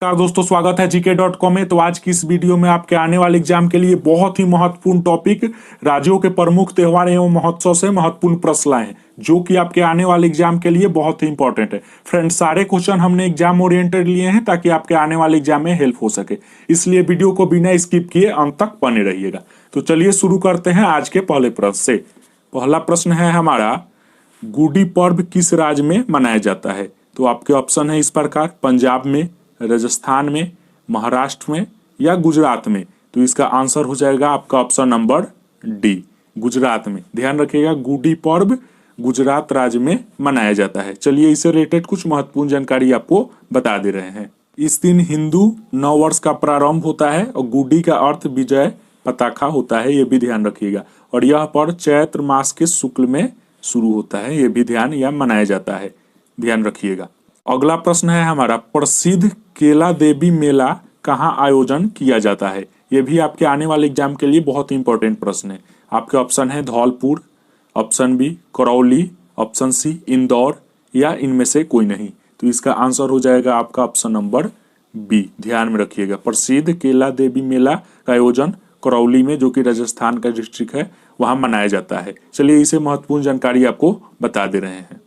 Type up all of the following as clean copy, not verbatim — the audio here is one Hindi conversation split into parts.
नमस्कार दोस्तों, स्वागत है gk.com में। तो आज की इस वीडियो में आपके आने वाले एग्जाम के लिए बहुत ही महत्वपूर्ण टॉपिक राज्यों के प्रमुख त्योहार एवं महोत्सव से महत्वपूर्ण प्रश्न लाए हैं, जो कि आपके आने वाले एग्जाम के लिए बहुत ही इंपॉर्टेंट है। फ्रेंड्स, सारे क्वेश्चन हमने एग्जाम ओरिएंटेड लिए हैं ताकि आपके आने वाले एग्जाम में हेल्प हो सके, इसलिए वीडियो को बिना स्किप किए अंत तक बने रहिएगा। तो चलिए शुरू करते हैं आज के पहले प्रश्न से। पहला प्रश्न है हमारा, गुड़ी पर्व किस राज्य में मनाया जाता है? तो आपके ऑप्शन है इस प्रकार, पंजाब में, राजस्थान में, महाराष्ट्र में या गुजरात में। तो इसका आंसर हो जाएगा आपका ऑप्शन नंबर डी, गुजरात में। ध्यान रखिएगा, गुड़ी पर्व गुजरात राज्य में मनाया जाता है। चलिए इससे रिलेटेड कुछ महत्वपूर्ण जानकारी आपको बता दे रहे हैं। इस दिन हिंदू नव वर्ष का प्रारंभ होता है और गुड़ी का अर्थ विजय पताका होता है, ये भी ध्यान रखिएगा। और यह पर्व चैत्र मास के शुक्ल में शुरू होता है, ये भी ध्यान या मनाया जाता है, ध्यान रखिएगा। अगला प्रश्न है हमारा, प्रसिद्ध केला देवी मेला कहाँ आयोजन किया जाता है? यह भी आपके आने वाले एग्जाम के लिए बहुत ही इंपॉर्टेंट प्रश्न है। आपके ऑप्शन है Dholpur, option B Karauli, option C Indore या इनमें से कोई नहीं। तो इसका आंसर हो जाएगा आपका ऑप्शन नंबर बी, ध्यान में रखिएगा। प्रसिद्ध केला देवी मेला का आयोजन करौली में, जो कि राजस्थान का डिस्ट्रिक्ट है, वहां मनाया जाता है। चलिए इसे महत्वपूर्ण जानकारी आपको बता दे रहे हैं।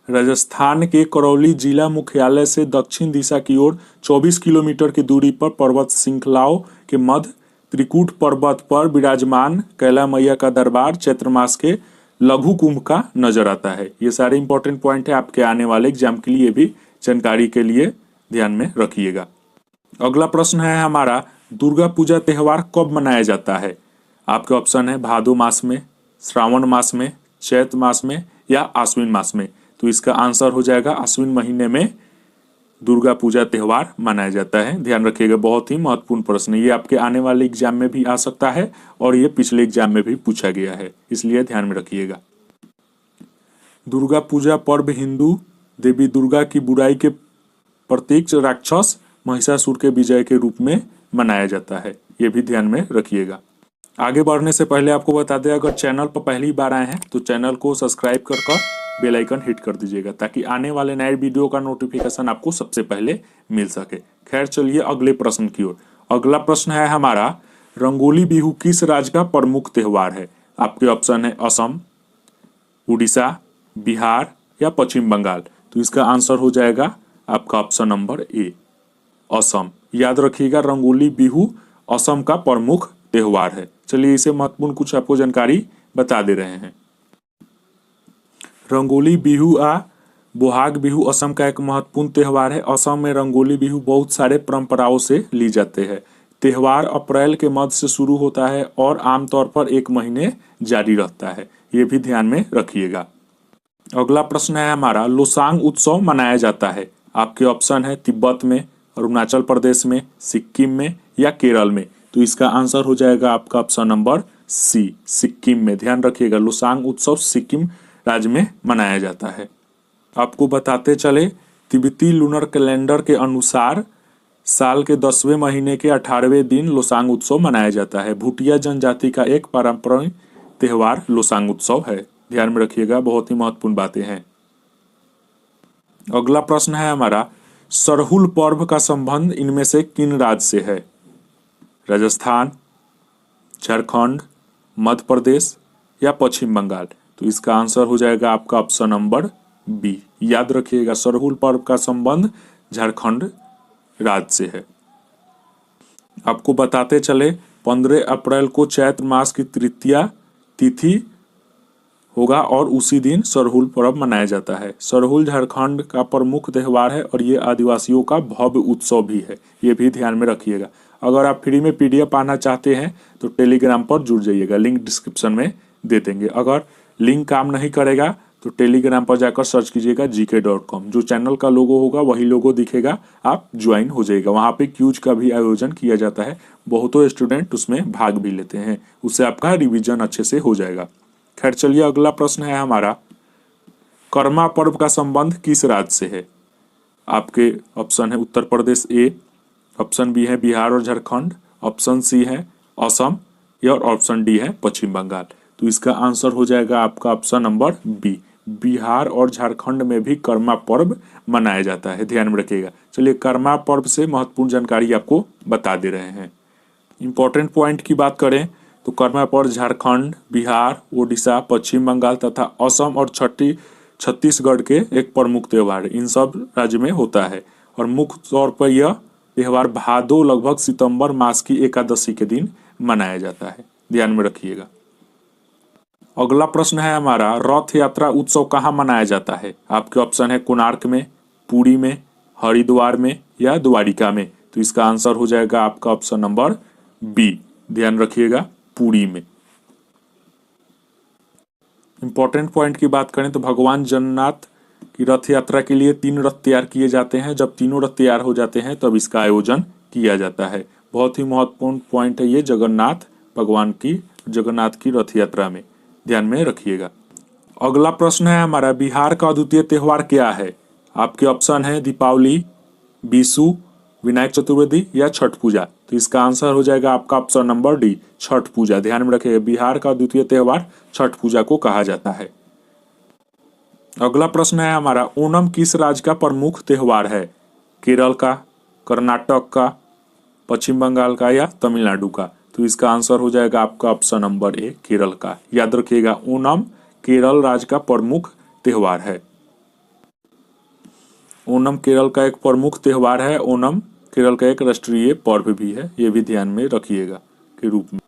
राजस्थान के करौली जिला मुख्यालय से दक्षिण दिशा की ओर 24 किलोमीटर की दूरी पर पर्वत श्रृंखलाओं के मध्य त्रिकूट पर्वत पर विराजमान कैला मैया का दरबार चैत्र मास के लघु कुंभ का नजर आता है। ये सारे इंपॉर्टेंट पॉइंट है आपके आने वाले एग्जाम के लिए, भी जानकारी के लिए ध्यान में रखिएगा। अगला प्रश्न है हमारा, दुर्गा पूजा त्यौहार कब मनाया जाता है? आपके ऑप्शन है भादो मास में, श्रावण मास में, चैत्र मास में या आश्विन मास में। तो इसका आंसर हो जाएगा आश्विन महीने में दुर्गा पूजा त्यौहार मनाया जाता है, ध्यान रखिएगा। बहुत ही महत्वपूर्ण प्रश्न है, ये आपके आने वाले एग्जाम में भी आ सकता है और ये पिछले एग्जाम में भी पूछा गया है, इसलिए ध्यान में रखिएगा। दुर्गा पूजा पर्व हिंदू देवी दुर्गा की बुराई के प्रतीक राक्षस महिषासुर के विजय के रूप में मनाया जाता है, ये भी ध्यान में रखिएगा। आगे बढ़ने से पहले आपको बता दें, अगर चैनल पर पहली बार आए हैं तो चैनल को सब्सक्राइब कर बेल आइकन हिट कर दीजिएगा, ताकि आने वाले नए वीडियो का नोटिफिकेशन आपको सबसे पहले मिल सके। खैर चलिए अगले प्रश्न की ओर। अगला प्रश्न है हमारा, रंगोली बिहू किस राज्य का प्रमुख त्यौहार है? आपके ऑप्शन है असम, उड़ीसा, बिहार या पश्चिम बंगाल। तो इसका आंसर हो जाएगा आपका ऑप्शन नंबर ए, असम। याद रखिएगा, रंगोली बिहू असम का प्रमुख त्यौहार है। चलिए इसे महत्वपूर्ण कुछ आपको जानकारी बता दे रहे हैं। रंगोली बिहू बोहाग बिहू असम का एक महत्वपूर्ण त्यौहार है। असम में रंगोली बिहू बहुत सारे परंपराओं से ली जाते हैं। त्यौहार अप्रैल के मध्य से शुरू होता है और आमतौर पर 1 महीने जारी रहता है, ये भी ध्यान में रखिएगा। अगला प्रश्न है हमारा, लोसांग उत्सव मनाया जाता है। आपके ऑप्शन है तिब्बत में, अरुणाचल प्रदेश में, सिक्किम में या केरल में। तो इसका आंसर हो जाएगा आपका ऑप्शन नंबर सी, सिक्किम में। ध्यान रखिएगा, लोसांग उत्सव सिक्किम राज्य में मनाया जाता है। आपको बताते चले, तिब्बती लूनर कैलेंडर के अनुसार साल के 10वें महीने के 18वें दिन लोसांग उत्सव मनाया जाता है। भूटिया जनजाति का एक पारंपरिक त्यौहार लोसांग उत्सव है, ध्यान में रखिएगा, बहुत ही महत्वपूर्ण बातें हैं। अगला प्रश्न है हमारा, सरहुल पर्व का संबंध इनमें से किन राज्य से है? राजस्थान, झारखंड, मध्य प्रदेश या पश्चिम बंगाल। तो इसका आंसर हो जाएगा आपका ऑप्शन नंबर बी। याद रखिएगा, सरहुल पर्व का संबंध झारखंड राज्य से है। आपको बताते चले, 15 अप्रैल को चैत्र मास की तृतीया तिथि होगा और उसी दिन सरहुल पर्व मनाया जाता है। सरहुल झारखंड का प्रमुख त्यौहार है और ये आदिवासियों का भव्य उत्सव भी है, ये भी ध्यान में रखिएगा। अगर आप फ्री में PDF पाना चाहते हैं तो टेलीग्राम पर जुड़ जाइएगा, लिंक डिस्क्रिप्शन में दे देंगे। अगर लिंक काम नहीं करेगा तो टेलीग्राम पर जाकर सर्च कीजिएगा gk.com, जो चैनल का लोगो होगा वही लोगो दिखेगा, आप ज्वाइन हो जाइएगा। वहाँ पे क्यूज का भी आयोजन किया जाता है, बहुतों स्टूडेंट उसमें भाग भी लेते हैं, उससे आपका रिवीजन अच्छे से हो जाएगा। खैर चलिए अगला प्रश्न है हमारा, कर्मा पर्व का संबंध किस राज्य से है? आपके ऑप्शन है उत्तर प्रदेश ए, ऑप्शन बी है बिहार और झारखंड, ऑप्शन सी है असम या ऑप्शन डी है पश्चिम बंगाल। तो इसका आंसर हो जाएगा आपका ऑप्शन नंबर बी, बिहार और झारखंड में भी कर्मा पर्व मनाया जाता है, ध्यान में रखिएगा। चलिए कर्मा पर्व से महत्वपूर्ण जानकारी आपको बता दे रहे हैं। इंपॉर्टेंट पॉइंट की बात करें तो कर्मा पर्व झारखंड, बिहार, उड़ीसा, पश्चिम बंगाल तथा असम और छत्तीसगढ़ के एक प्रमुख त्यौहार इन सब राज्य में होता है। और मुख्य तौर पर यह त्यौहार भादो लगभग सितंबर मास की एकादशी के दिन मनाया जाता है, ध्यान में रखिएगा। अगला प्रश्न है हमारा, रथ यात्रा उत्सव कहाँ मनाया जाता है? आपके ऑप्शन है कोणार्क में, पुरी में, हरिद्वार में या द्वारिका में। तो इसका आंसर हो जाएगा आपका ऑप्शन नंबर बी, ध्यान रखिएगा, पुरी में। इंपॉर्टेंट पॉइंट की बात करें तो भगवान जगन्नाथ की रथ यात्रा के लिए 3 रथ तैयार किए जाते हैं। जब तीनों रथ तैयार हो जाते हैं तब इसका आयोजन किया जाता है। बहुत ही महत्वपूर्ण पॉइंट है ये जगन्नाथ की रथ यात्रा में, ध्यान में रखिएगा। अगला प्रश्न है हमारा, बिहार का अद्वितीय त्यौहार क्या है? आपके ऑप्शन है दीपावली, विशु, विनायक चतुर्थी या छठ पूजा। तो इसका आंसर हो जाएगा आपका ऑप्शन नंबर डी, छठ पूजा। ध्यान में रखिएगा, बिहार का द्वितीय त्यौहार छठ पूजा को कहा जाता है। अगला प्रश्न है हमारा, ओणम किस राज्य का प्रमुख त्यौहार है? केरल का, कर्नाटक का, पश्चिम बंगाल का या तमिलनाडु का। तो इसका आंसर हो जाएगा आपका ऑप्शन नंबर ए, केरल का। याद रखिएगा, ओणम केरल राज्य का प्रमुख त्यौहार है। ओणम केरल का एक प्रमुख त्यौहार है। ओणम केरल का एक राष्ट्रीय पर्व भी है, ये भी ध्यान में रखिएगा के रूप में।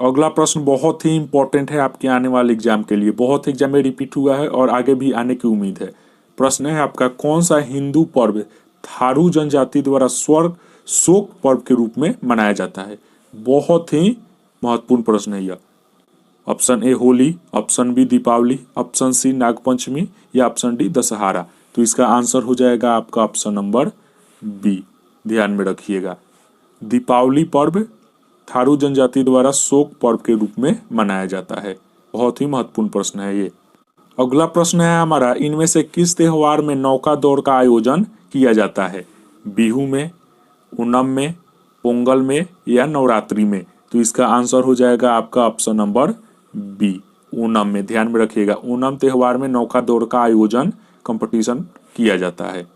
अगला प्रश्न बहुत ही इंपॉर्टेंट है आपके आने वाले एग्जाम के लिए, बहुत एग्जाम में रिपीट हुआ है और आगे भी आने की उम्मीद है। प्रश्न है आपका, कौन सा हिंदू पर्व थारू जनजाति द्वारा स्वर्ग शोक पर्व के रूप में मनाया जाता है? बहुत ही महत्वपूर्ण प्रश्न है यह। Option A Holi, option B Deepawali, option C Nagpanchami या ऑप्शन डी दशहरा। तो इसका आंसर हो जाएगा आपका ऑप्शन नंबर बी, ध्यान में रखिएगा। दीपावली पर्व थारू जनजाति द्वारा शोक पर्व के रूप में मनाया जाता है। बहुत ही महत्वपूर्ण प्रश्न है ये। अगला प्रश्न है हमारा, इनमें से किस त्यौहार में नौका दौड़ का आयोजन किया जाता है? बिहू में, ओणम में, पोंगल में या नवरात्रि में। तो इसका आंसर हो जाएगा आपका ऑप्शन नंबर बी, ओणम में। ध्यान में रखिएगा, ओणम त्यौहार में नौका दौड़ का आयोजन कंपटीशन किया जाता है।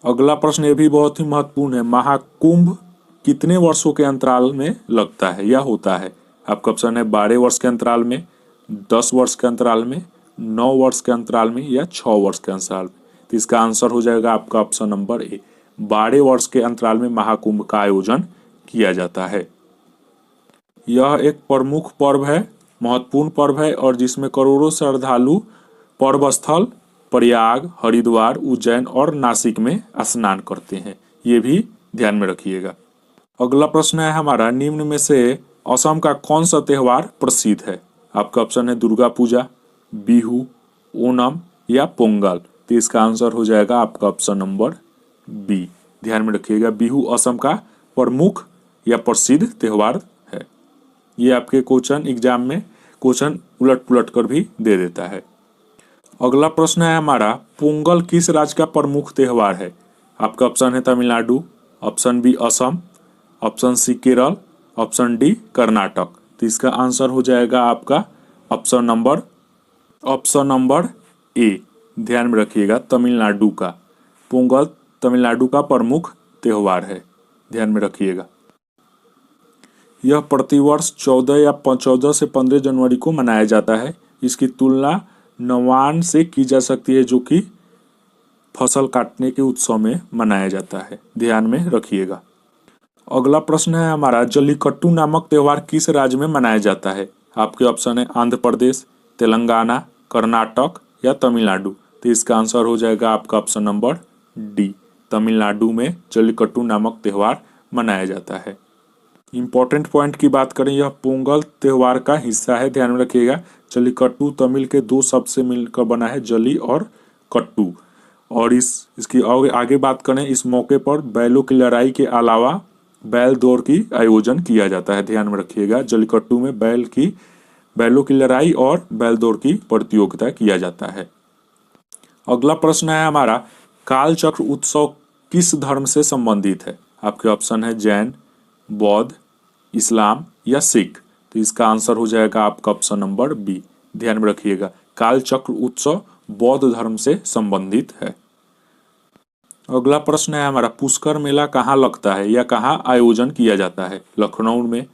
अगला प्रश्न ये भी बहुत ही महत्वपूर्ण है, महाकुंभ कितने वर्षों के अंतराल में लगता है या होता है? आपका ऑप्शन है 12 वर्ष के अंतराल में, 10 वर्ष के अंतराल में, 9 वर्ष के अंतराल में या 6 वर्ष के अंतराल में। तो इसका आंसर हो जाएगा आपका ऑप्शन नंबर ए, 12 वर्ष के अंतराल में महाकुंभ का आयोजन किया जाता है। यह एक प्रमुख पर्व है, महत्वपूर्ण पर्व है और जिसमें करोड़ों श्रद्धालु पर्व स्थल प्रयाग, हरिद्वार, उज्जैन और नासिक में स्नान करते हैं, ये भी ध्यान में रखिएगा। अगला प्रश्न है हमारा, निम्न में से असम का कौन सा त्यौहार प्रसिद्ध है? आपका ऑप्शन है दुर्गा पूजा, बिहू, ओणम या पोंगल। तो इसका आंसर हो जाएगा आपका ऑप्शन नंबर बी, ध्यान में रखिएगा, बिहू असम का प्रमुख या प्रसिद्ध त्यौहार है। ये आपके क्वेश्चन एग्जाम में क्वेश्चन उलट पुलट कर भी दे देता है। अगला प्रश्न है हमारा, पोंगल किस राज्य का प्रमुख त्यौहार है? आपका ऑप्शन है Tamil Nadu, option B Assam, option C Kerala, option D Karnataka. तो इसका आंसर हो जाएगा आपका ऑप्शन नंबर ए, ध्यान में रखिएगा, तमिलनाडु का। पोंगल तमिलनाडु का प्रमुख त्यौहार है, ध्यान में रखिएगा। यह प्रतिवर्ष 14 से 15 जनवरी को मनाया जाता है। इसकी तुलना नवान से की जा सकती है, जो कि फसल काटने के उत्सव में मनाया जाता है, ध्यान में रखिएगा। अगला प्रश्न है हमारा, जल्लीकट्टू नामक त्यौहार किस राज्य में मनाया जाता है? आपके ऑप्शन है आंध्र प्रदेश, तेलंगाना, कर्नाटक या तमिलनाडु। तो इसका आंसर हो जाएगा आपका ऑप्शन नंबर डी, तमिलनाडु में जल्लीकट्टू नामक त्यौहार मनाया जाता है। इंपॉर्टेंट पॉइंट की बात करें, यह पोंगल त्यौहार का हिस्सा है, ध्यान में रखिएगा। जल्लीकट्टू तमिल के 2 शब्द से मिलकर बना है, जली और कट्टू। और इसकी आगे बात करें, इस मौके पर बैलों की लड़ाई के अलावा बैल दौड़ की आयोजन किया जाता है, ध्यान में रखिएगा। जल्लीकट्टू में बैलों की लड़ाई और बैल दौड़ की प्रतियोगिता किया जाता है। अगला प्रश्न है हमारा, काल चक्र उत्सव किस धर्म से संबंधित है? आपके ऑप्शन है जैन, बौद्ध, इस्लाम या सिख। तो इसका आंसर हो जाएगा आपका ऑप्शन नंबर बी, ध्यान में रखिएगा। कालचक्र उत्सव बौद्ध धर्म से संबंधित है। अगला प्रश्न है हमारा, पुष्कर मेला कहाँ लगता है या कहाँ आयोजन किया जाता है? लखनऊ में,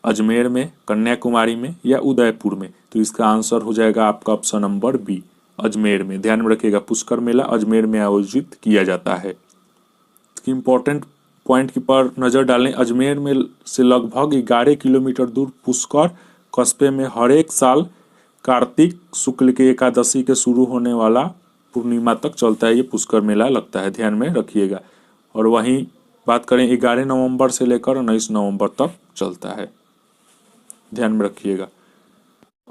अजमेर में, कन्याकुमारी में या उदयपुर में? तो इसका आंसर हो जाएगा आपका ऑप्शन नंबर बी, अजमेर में। ध्यान में रखिएगा, पुष्कर मेला अजमेर में आयोजित किया जाता है। इसकी इंपॉर्टेंट पॉइंट की पर नजर डालें। अजमेर में से लगभग 11 किलोमीटर दूर पुष्कर कस्बे में हर एक साल कार्तिक शुक्ल के एकादशी के शुरू होने वाला पूर्णिमा तक चलता है ये पुष्कर मेला लगता है। ध्यान में रखिएगा। और वहीं बात करें 11 नवंबर से लेकर 19 नवंबर तक चलता है। ध्यान में रखिएगा।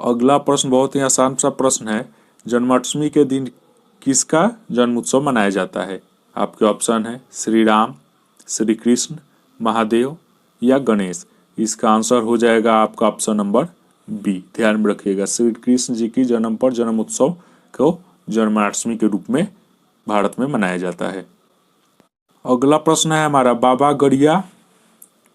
अगला प्रश्न बहुत ही आसान सा प्रश्न है, जन्माष्टमी के दिन किसका जन्म उत्सव मनाया जाता है? आपके ऑप्शन है श्री राम, श्री कृष्ण, महादेव या गणेश। इसका आंसर हो जाएगा आपका ऑप्शन नंबर बी। ध्यान में रखिएगा, श्री कृष्ण जी की जन्म पर जन्म उत्सव को जन्माष्टमी के रूप में भारत में मनाया जाता है। अगला प्रश्न है हमारा, बाबा गड़िया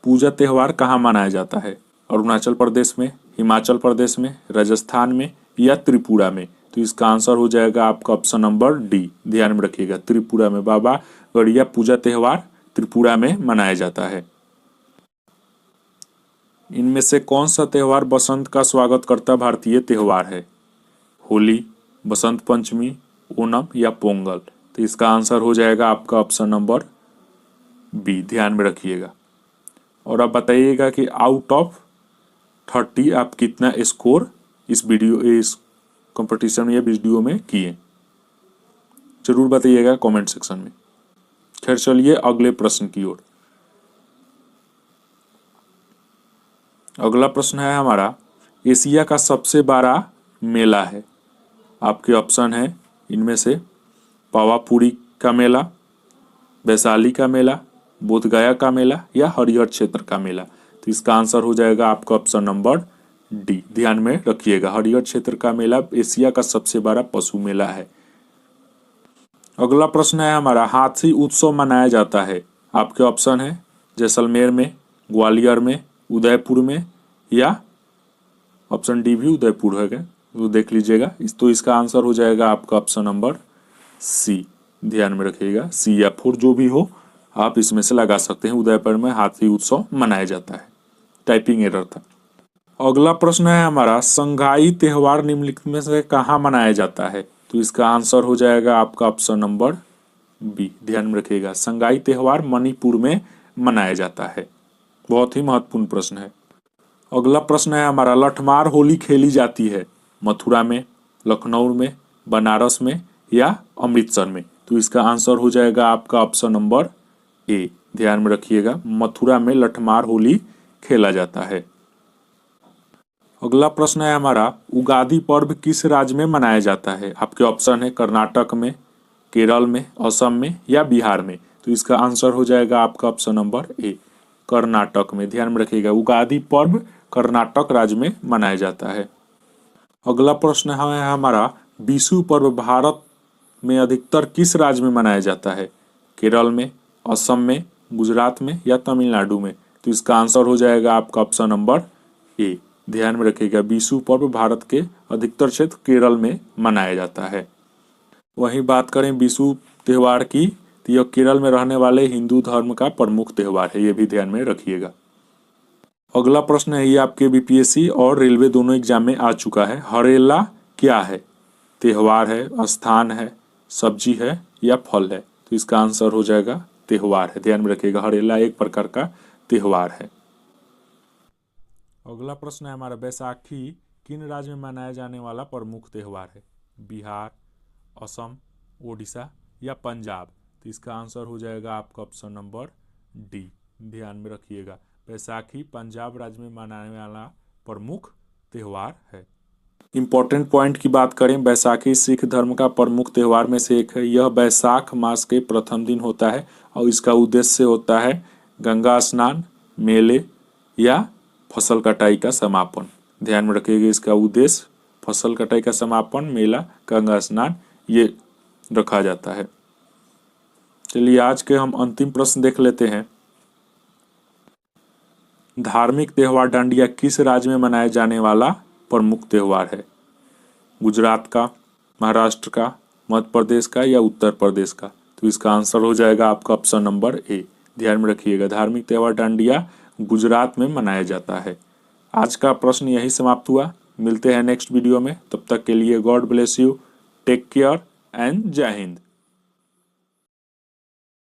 पूजा त्यौहार कहाँ मनाया जाता है? अरुणाचल प्रदेश में, हिमाचल प्रदेश में, राजस्थान में या त्रिपुरा में? तो इसका आंसर हो जाएगा आपका ऑप्शन नंबर डी। ध्यान में रखिएगा, त्रिपुरा में बाबा गड़िया पूजा त्यौहार त्रिपुरा में मनाया जाता है। इनमें से कौन सा त्यौहार बसंत का स्वागत करता भारतीय त्यौहार है? होली, बसंत पंचमी, ओणम या पोंगल? तो इसका आंसर हो जाएगा आपका ऑप्शन नंबर बी। ध्यान में रखिएगा। और आप बताइएगा कि आउट ऑफ 30 आप कितना स्कोर इस कंपटीशन में या वीडियो में किए, जरूर बताइएगा कमेंट सेक्शन में। खैर चलिए अगले प्रश्न की ओर। अगला प्रश्न है हमारा, एशिया का सबसे बड़ा मेला है। आपके ऑप्शन है इनमें से पावापुरी का मेला, वैशाली का मेला, बोधगया का मेला या हरिहर क्षेत्र का मेला? तो इसका आंसर हो जाएगा आपका ऑप्शन नंबर डी। ध्यान में रखिएगा, हरिहर क्षेत्र का मेला एशिया का सबसे बड़ा पशु मेला है। अगला प्रश्न है हमारा, हाथी उत्सव मनाया जाता है। आपके ऑप्शन है जैसलमेर में, ग्वालियर में, उदयपुर में या ऑप्शन डी भी उदयपुर है, तो देख लीजिएगा। तो इसका आंसर हो जाएगा आपका ऑप्शन नंबर सी। ध्यान में रखिएगा, सी या 4 जो भी हो आप इसमें से लगा सकते हैं। उदयपुर में हाथी उत्सव मनाया जाता है। टाइपिंग एरर था। अगला प्रश्न है हमारा, संगाई त्यौहार निम्नलिखित में से कहाँ मनाया जाता है? तो इसका आंसर हो जाएगा आपका ऑप्शन नंबर बी। ध्यान में रखिएगा, संगाई त्यौहार मणिपुर में मनाया जाता है। बहुत ही महत्वपूर्ण प्रश्न है। अगला प्रश्न है हमारा, लठमार होली खेली जाती है मथुरा में, लखनऊ में, बनारस में या अमृतसर में? तो इसका आंसर हो जाएगा आपका ऑप्शन नंबर ए। ध्यान में रखिएगा, मथुरा में लठमार होली खेला जाता है। अगला प्रश्न है हमारा, उगादी पर्व किस राज्य में मनाया जाता है? आपके ऑप्शन है कर्नाटक में, केरल में, असम में या बिहार में? तो इसका आंसर हो जाएगा आपका ऑप्शन नंबर ए, कर्नाटक में। ध्यान में रखिएगा, उगादी पर्व कर्नाटक राज्य में मनाया जाता है। अगला प्रश्न है हमारा, बिशु पर्व भारत में अधिकतर किस राज्य में मनाया जाता है? केरल में, असम में, गुजरात में या तमिलनाडु में? तो इसका आंसर हो जाएगा आपका ऑप्शन नंबर ए। ध्यान में रखिएगा, बिशु पर्व भारत के अधिकतर क्षेत्र केरल में मनाया जाता है। वहीं बात करें बिशु त्यौहार की, तो यह केरल में रहने वाले हिंदू धर्म का प्रमुख त्यौहार है, ये भी ध्यान में रखिएगा। अगला प्रश्न है, ये आपके बीपीएससी और रेलवे दोनों एग्जाम में आ चुका है। हरेला क्या है? त्यौहार है, स्थान है, सब्जी है या फल है? तो इसका आंसर हो जाएगा त्यौहार है। ध्यान में रखिएगा, हरेला एक प्रकार का त्यौहार है। अगला प्रश्न है हमारा, बैसाखी किन राज्य में मनाया जाने वाला प्रमुख त्यौहार है? बिहार, असम, ओडिशा या पंजाब? तो इसका आंसर हो जाएगा आपका ऑप्शन नंबर डी। ध्यान में रखिएगा, बैसाखी पंजाब राज्य में मनाने वाला प्रमुख त्यौहार है। इम्पोर्टेंट पॉइंट की बात करें, बैसाखी सिख धर्म का प्रमुख त्यौहार में से एक है। यह बैसाख मास के प्रथम दिन होता है और इसका उद्देश्य होता है गंगा स्नान, मेले या फसल कटाई का समापन। ध्यान में रखिएगा, इसका उद्देश्य फसल कटाई का समापन, मेला, गंगा स्नान ये रखा जाता है। चलिए आज के हम अंतिम प्रश्न देख लेते हैं। धार्मिक त्यौहार डांडिया किस राज्य में मनाया जाने वाला प्रमुख त्यौहार है? गुजरात का, महाराष्ट्र का, मध्य प्रदेश का या उत्तर प्रदेश का? तो इसका आंसर हो जाएगा आपका ऑप्शन नंबर ए। ध्यान में रखिएगा, धार्मिक त्योहार डांडिया गुजरात में मनाया जाता है। आज का प्रश्न यही समाप्त हुआ। मिलते हैं नेक्स्ट वीडियो में, तब तक के लिए God bless you, take care and Jai Hind.